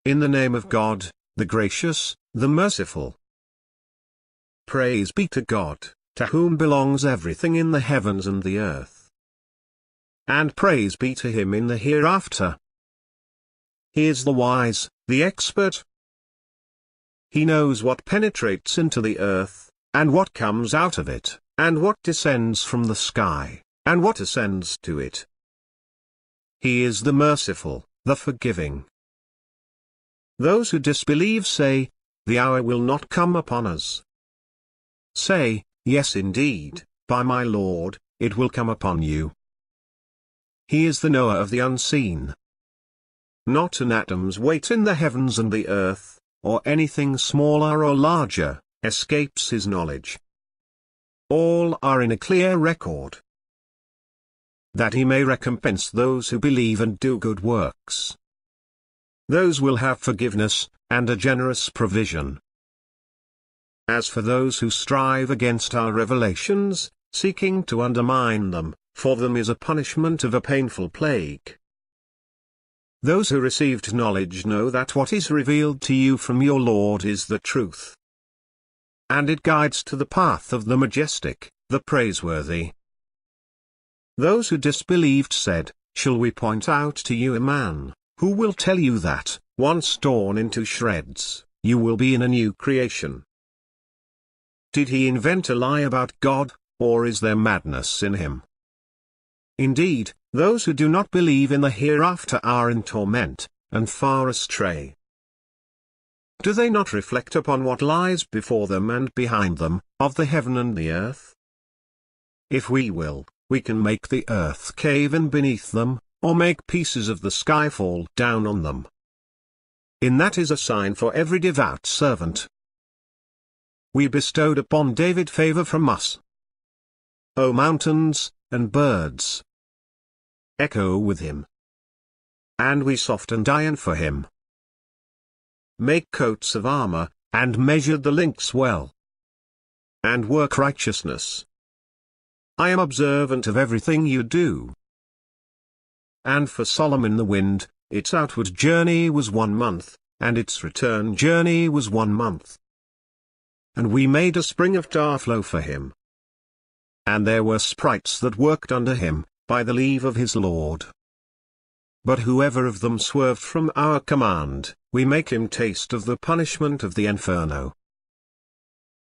In the name of God, the gracious, the merciful. Praise be to God, to whom belongs everything in the heavens and the earth. And praise be to him in the hereafter. He is the wise, the expert. He knows what penetrates into the earth, and what comes out of it, and what descends from the sky, and what ascends to it. He is the merciful, the forgiving. Those who disbelieve say, "The hour will not come upon us." Say, "Yes indeed, by my Lord, it will come upon you." He is the knower of the unseen. Not an atom's weight in the heavens and the earth, or anything smaller or larger, escapes his knowledge. All are in a clear record, that he may recompense those who believe and do good works. Those will have forgiveness, and a generous provision. As for those who strive against our revelations, seeking to undermine them, for them is a punishment of a painful plague. Those who received knowledge know that what is revealed to you from your Lord is the truth. And it guides to the path of the majestic, the praiseworthy. Those who disbelieved said, "Shall we point out to you a man, who will tell you that, once torn into shreds, you will be in a new creation?" Did he invent a lie about God, or is there madness in him? Indeed, those who do not believe in the hereafter are in torment, and far astray. Do they not reflect upon what lies before them and behind them, of the heaven and the earth? If we will, we can make the earth cave in beneath them, or make pieces of the sky fall down on them. In that is a sign for every devout servant. We bestowed upon David favor from us. O mountains, and birds, echo with him. And we softened iron for him. Make coats of armor, and measured the links well. And work righteousness. I am observant of everything you do. And for Solomon the wind, its outward journey was 1 month, and its return journey was 1 month. And we made a spring of tar flow for him. And there were sprites that worked under him, by the leave of his Lord. But whoever of them swerved from our command, we make him taste of the punishment of the inferno.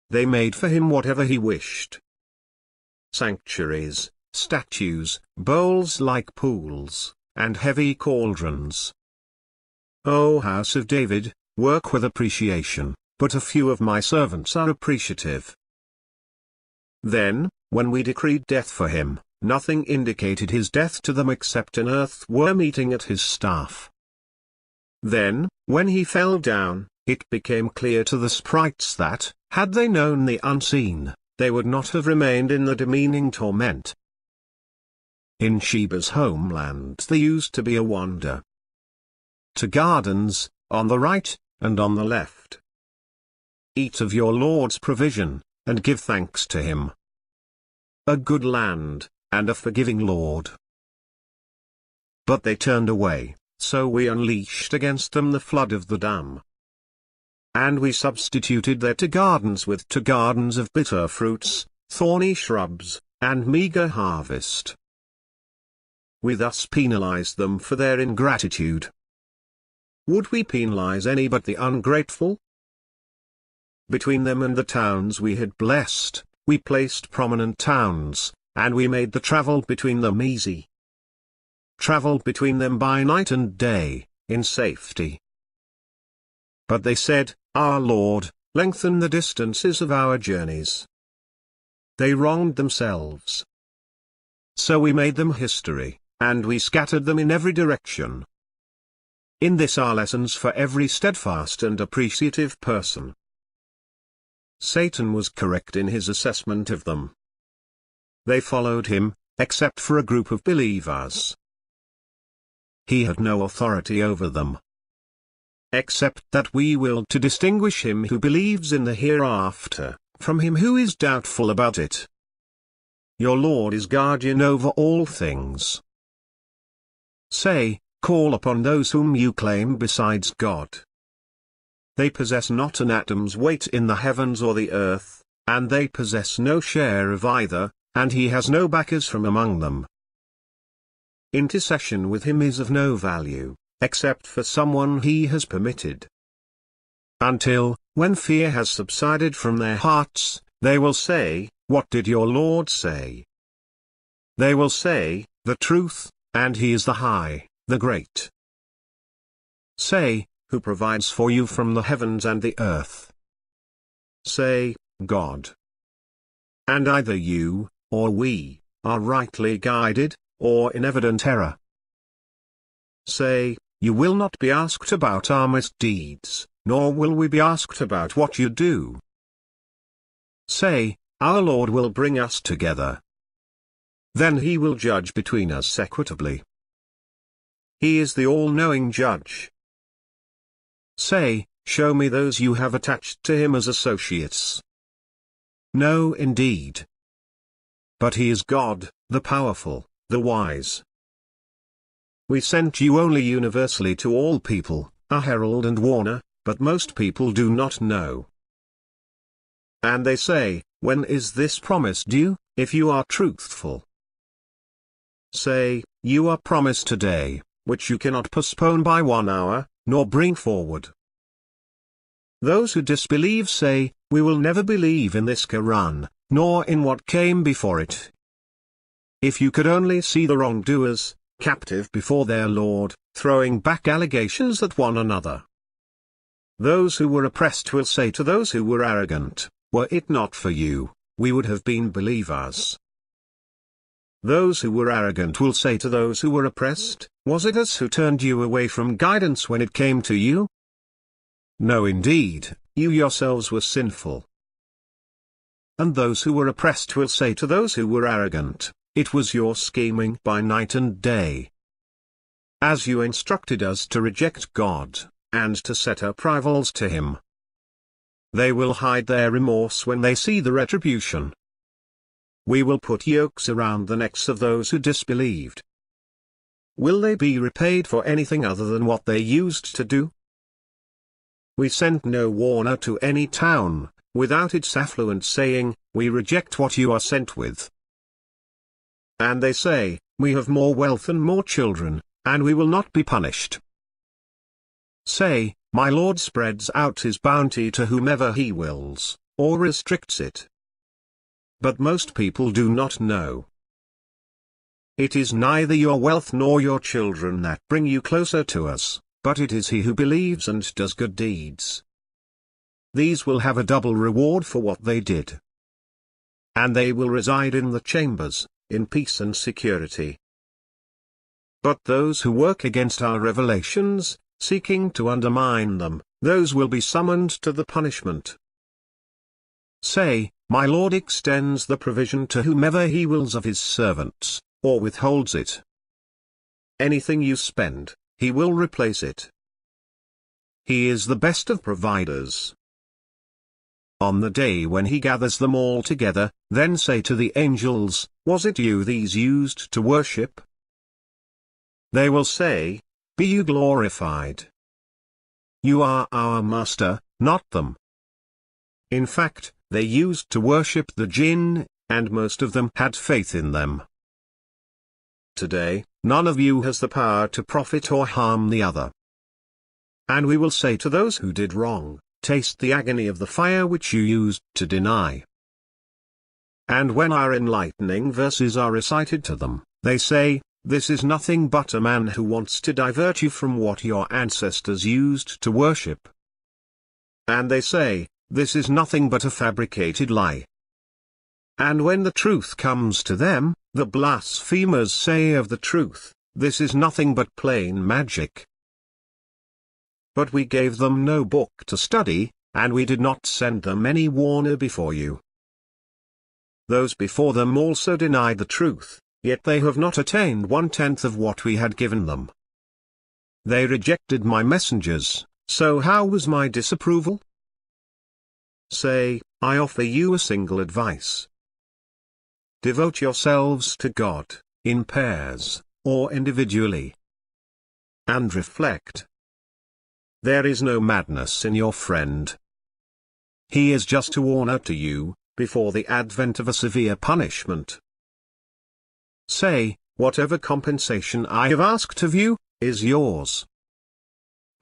They made for him whatever he wished. Sanctuaries, statues, bowls like pools, and heavy cauldrons. O house of David, work with appreciation, but a few of my servants are appreciative. Then, when we decreed death for him, nothing indicated his death to them except an earthworm eating at his staff. Then, when he fell down, it became clear to the sprites that, had they known the unseen, they would not have remained in the demeaning torment. In Sheba's homeland there used to be a wonder. To gardens, on the right, and on the left. Eat of your Lord's provision, and give thanks to him. A good land, and a forgiving Lord. But they turned away, so we unleashed against them the flood of the dam. And we substituted their to gardens with to gardens of bitter fruits, thorny shrubs, and meager harvest. We thus penalized them for their ingratitude. Would we penalize any but the ungrateful? Between them and the towns we had blessed, we placed prominent towns, and we made the travel between them easy. Travel between them by night and day, in safety. But they said, "Our Lord, lengthen the distances of our journeys." They wronged themselves. So we made them history, and we scattered them in every direction. In this are lessons for every steadfast and appreciative person. Satan was correct in his assessment of them. They followed him, except for a group of believers. He had no authority over them, except that we willed to distinguish him who believes in the hereafter, from him who is doubtful about it. Your Lord is guardian over all things. Say, call upon those whom you claim besides God. They possess not an atom's weight in the heavens or the earth, and they possess no share of either, and he has no backers from among them. Intercession with him is of no value, except for someone he has permitted. Until, when fear has subsided from their hearts, they will say, "What did your Lord say?" They will say, "The truth, and he is the high, the great." Say, "Who provides for you from the heavens and the earth?" Say, "God." And either you, or we, are rightly guided, or in evident error. Say, "You will not be asked about our misdeeds, nor will we be asked about what you do." Say, "Our Lord will bring us together. Then he will judge between us equitably. He is the all-knowing judge." Say, "Show me those you have attached to him as associates." No, indeed. But he is God, the powerful, the wise. We sent you only universally to all people, a herald and warner, but most people do not know. And they say, "When is this promise due, if you are truthful?" Say, "You are promised today, which you cannot postpone by 1 hour, nor bring forward." Those who disbelieve say, "We will never believe in this Quran, nor in what came before it." If you could only see the wrongdoers, captive before their Lord, throwing back allegations at one another. Those who were oppressed will say to those who were arrogant, "Were it not for you, we would have been believers." Those who were arrogant will say to those who were oppressed, "Was it us who turned you away from guidance when it came to you? No, indeed, you yourselves were sinful." And those who were oppressed will say to those who were arrogant, "It was your scheming by night and day. As you instructed us to reject God, and to set up rivals to him." They will hide their remorse when they see the retribution. We will put yokes around the necks of those who disbelieved. Will they be repaid for anything other than what they used to do? We sent no warner to any town, without its affluent saying, "We reject what you are sent with." And they say, "We have more wealth and more children, and we will not be punished." Say, "My Lord spreads out his bounty to whomever he wills, or restricts it." But most people do not know. It is neither your wealth nor your children that bring you closer to us, but it is he who believes and does good deeds. These will have a double reward for what they did. And they will reside in the chambers, in peace and security. But those who work against our revelations, seeking to undermine them, those will be summoned to the punishment. Say, "My Lord extends the provision to whomever he wills of his servants, or withholds it. Anything you spend, he will replace it. He is the best of providers." On the day when he gathers them all together, then say to the angels, "Was it you these used to worship?" They will say, "Be you glorified. You are our master, not them." In fact, they used to worship the jinn, and most of them had faith in them. Today, none of you has the power to profit or harm the other. And we will say to those who did wrong, "Taste the agony of the fire which you used to deny." And when our enlightening verses are recited to them, they say, "This is nothing but a man who wants to divert you from what your ancestors used to worship." And they say, "This is nothing but a fabricated lie." And when the truth comes to them, the blasphemers say of the truth, "This is nothing but plain magic." But we gave them no book to study, and we did not send them any warner before you. Those before them also denied the truth, yet they have not attained 1/10 of what we had given them. They rejected my messengers, so how was my disapproval? Say, I offer you a single advice. Devote yourselves to God, in pairs, or individually. and reflect. There is no madness in your friend. He is just to warn out to you, before the advent of a severe punishment. Say, whatever compensation I have asked of you, is yours.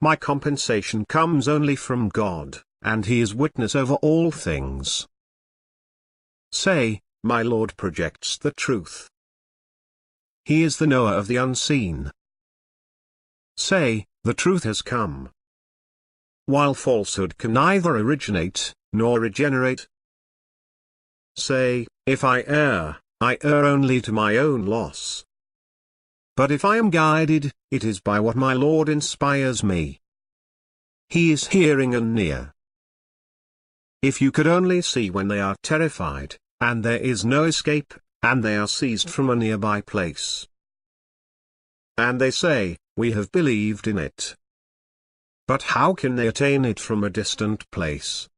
My compensation comes only from God, and He is witness over all things. Say, my Lord projects the truth. He is the knower of the unseen. Say, the truth has come. While falsehood can neither originate, nor regenerate. Say, if I err only to my own loss. But if I am guided, it is by what my Lord inspires me. He is hearing and near. If you could only see when they are terrified, and there is no escape, and they are seized from a nearby place. And they say, we have believed in it. But how can they attain it from a distant place?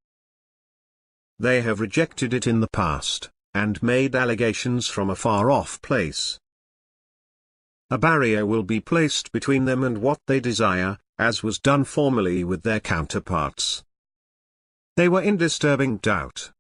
They have rejected it in the past, and made allegations from a far-off place. A barrier will be placed between them and what they desire, as was done formerly with their counterparts. They were in disturbing doubt,